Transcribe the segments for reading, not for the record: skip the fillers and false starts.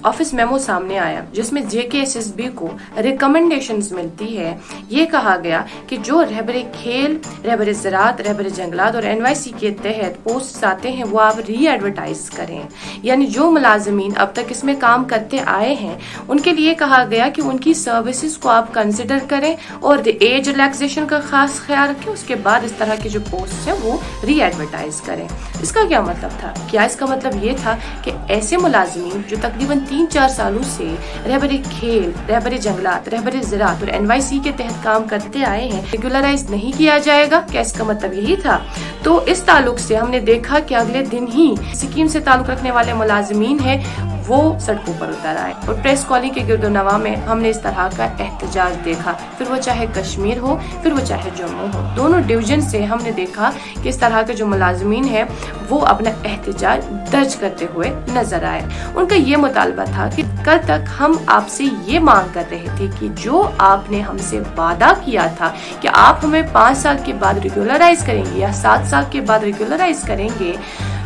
Office memo सामने आया जिसमें JKSSB को रिकमेंडेशंस मिलती है। ये कहा गया कि जो रहबरे खेल, रहबरे ज़राअत, रहबरे जंगलात और NYC के तहत पोस्ट आते हैं वो आप री एडवर्टाइज करें। यानी जो मुलाजमीन अब तक इसमें काम करते आए हैं उनके लिए कहा गया कि उनकी सर्विसेज को आप कंसिडर करें और एज रिलैक्सेशन का खास ख्याल रखें। उसके बाद इस तरह के जो पोस्ट है वो री एडवर्टाइज करें। इसका क्या मतलब था? क्या इसका मतलब ये था कि ऐसे मुलाजमीन जो तकरीबन 3-4 सालों से रहबरे खेल, रहबरे जंगलात, रहबरे ज़राअत और NYC के तहत काम करते आए हैं रेगुलराइज नहीं किया जाएगा? क्या इसका मतलब यही था? तो इस ताल्लुक से हमने देखा कि अगले दिन ही स्कीम से ताल्लुक रखने वाले मुलाजमीन है वो सड़कों पर उतर आए और प्रेस कॉलोनी के गिरदोनवा में हमने इस तरह का एहतजाज देखा। फिर वो चाहे कश्मीर हो, फिर वो चाहे जम्मू हो, दोनों डिवीजन से हमने देखा कि इस तरह के जो मुलाजमीन है वो अपना एहतजाज दर्ज करते हुए नजर आए। उनका ये मुतालबा था कि कल तक हम आपसे ये मांग कर रहे थे कि जो आपने हमसे वादा किया था कि आप हमें 5 साल के बाद रेगुलराइज करेंगे या 7 साल के बाद रेगुलराइज करेंगे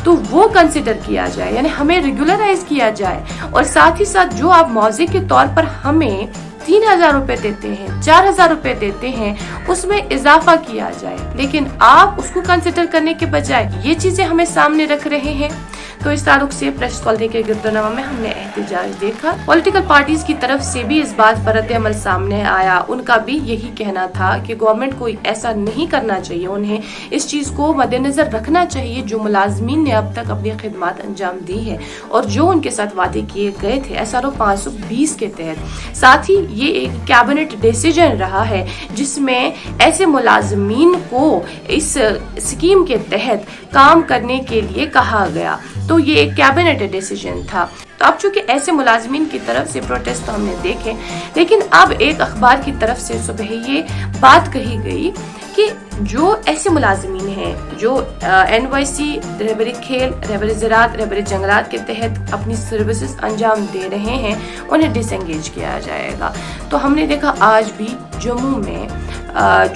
तो वो कंसिडर किया जाए, यानी हमें रेगुलराइज किया जाए। और साथ ही साथ जो आप मुआवजे के तौर पर हमें 3,000 रुपए देते हैं, 4,000 रुपए देते हैं, उसमें इजाफा किया जाए। लेकिन आप उसको कंसिडर करने के बजाय ये चीजें हमें सामने रख रहे हैं। तो इस ताल्लुक से प्रेस कॉलोनी के गिरदोनवा में हमने एहतजाज देखा। पॉलिटिकल पार्टीज की तरफ से भी इस बात पर रद्द-ए-अमल सामने आया। उनका भी यही कहना था कि गवर्नमेंट को ऐसा नहीं करना चाहिए, उन्हें इस चीज को मद्देनजर रखना चाहिए जो मुलाजमीन ने अब तक अपनी खिदमत अंजाम दी है और जो उनके साथ वादे किए गए थे SRO 520 के तहत। साथ ही ये एक कैबिनेट डिसीजन रहा है जिसमें ऐसे मुलाजमीन को इस स्कीम के तहत काम करने के लिए कहा गया। तो ये एक कैबिनेट डिसीजन था। तो अब चूंकि ऐसे मुलाजमीन की तरफ से प्रोटेस्ट तो हमने देखे, लेकिन अब एक अखबार की तरफ से सुबह ये बात कही गई कि जो ऐसे मुलाजमीन हैं जो NYC, रहबरे खेल, रहबरे ज़राअत, रहबरे जंगलात के तहत अपनी सर्विसेज अंजाम दे रहे हैं उन्हें डिसएंगेज किया जाएगा। तो हमने देखा आज भी जम्मू में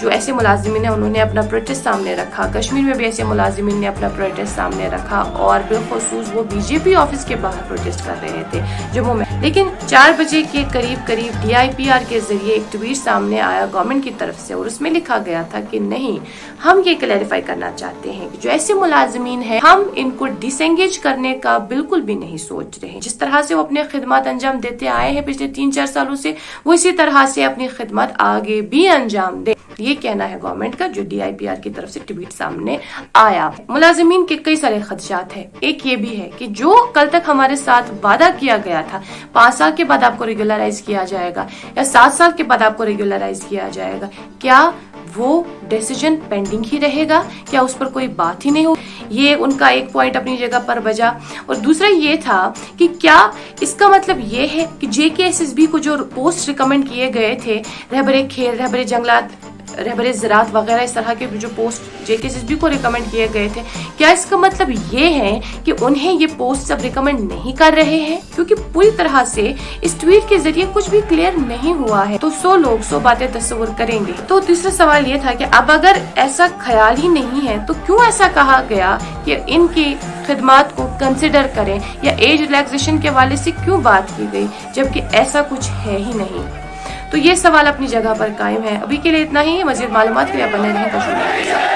जो ऐसे मुलाजमीन हैं उन्होंने अपना प्रोटेस्ट सामने रखा। कश्मीर में भी ऐसे मुलाजमीन ने अपना प्रोटेस्ट सामने रखा और बिलखुसूस वो BJP ऑफिस के बाहर प्रोटेस्ट कर रहे थे जम्मू में। लेकिन 4 बजे के करीब DIPR के जरिए एक ट्वीट सामने आया गवर्नमेंट की तरफ से और उसमें लिखा गया था कि नहीं, हम ये क्लैरिफाई करना चाहते हैं कि जो ऐसे मुलाजमीन हैं हम इनको डिसएंगेज करने का बिल्कुल भी नहीं सोच रहे। जिस तरह से वो अपने खिदमत अंजाम देते आए हैं पिछले 3-4 सालों से, वो इसी तरह से अपनी खिदमत आगे भी अंजाम दे। ये कहना है गवर्नमेंट का, जो DIPR की तरफ से ट्वीट सामने आया। मुलाजमीन के कई सारे खदशात है। एक ये भी है कि जो कल तक हमारे साथ वादा किया गया था 5 साल के बाद आपको रेगुलराइज किया जाएगा या 7 साल के बाद आपको रेगुलराइज किया जाएगा, क्या वो डिसीजन पेंडिंग ही रहेगा? क्या उस पर कोई बात ही नहीं हो? ये उनका एक पॉइंट अपनी जगह पर बजा। और दूसरा ये था कि क्या इसका मतलब ये है कि JKSSB को जो पोस्ट रिकमेंड किए गए थे, रहबरे खेल, रहबरे जंगलात, रहबरे ज़राअत वगैरह, इस तरह के जो पोस्ट JKSSB को रिकमेंड किए गए थे, क्या इसका मतलब ये है कि उन्हें ये पोस्ट अब रिकमेंड नहीं कर रहे हैं? क्योंकि पूरी तरह से इस ट्वीट के जरिए कुछ भी क्लियर नहीं हुआ है। तो 100 लोग 100 बातें तस्वुर करेंगे। तो तीसरा सवाल ये था कि अब अगर ऐसा ख्याल ही नहीं है तो क्यों ऐसा कहा गया कि इनकी खिदमत को कंसिडर करें या एज रिलैक्सेशन के हवाले से क्यों बात की गई, जबकि ऐसा कुछ है ही नहीं? तो ये सवाल अपनी जगह पर कायम है। अभी के लिए इतना ही। मज़ीद मालूमात के लिए बने रहें कश्मीर के साथ।